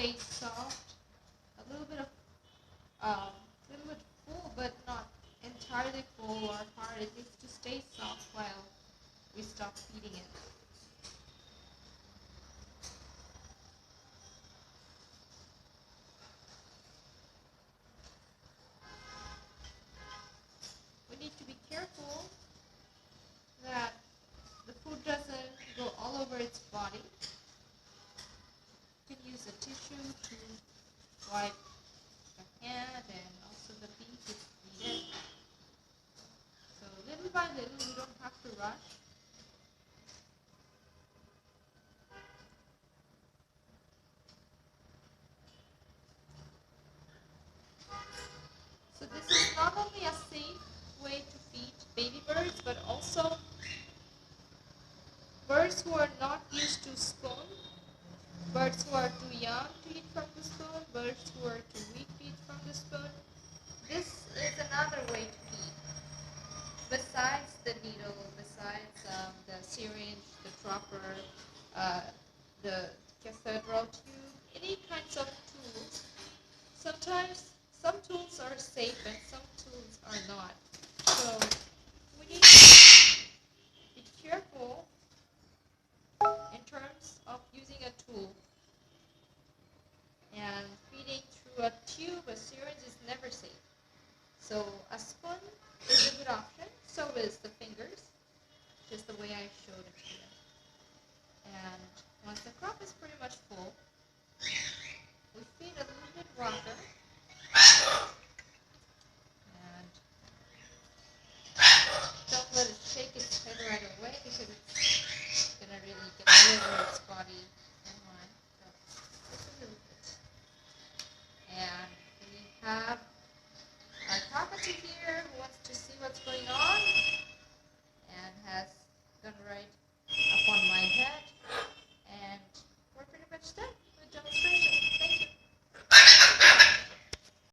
stay soft, a little bit full, but not entirely full or hard. It needs to stay soft while we stop feeding it. We need to be careful that the food doesn't go all over its body. You can use a tissue to wipe the hand and also the beak if needed. So little by little, we don't have to rush. So this is not only a safe way to feed baby birds, but also birds who are not used to spoon, birds who are too young to eat from the spoon, birds who are too weak to eat from the spoon. This is another way to feed. Besides the needle, besides the syringe, the dropper, the cathedral tube, any kinds of tools. Sometimes some tools are safe and some tools are not. So we need to be careful in terms of using a tool. And feeding through a tube, a syringe, is never safe. So a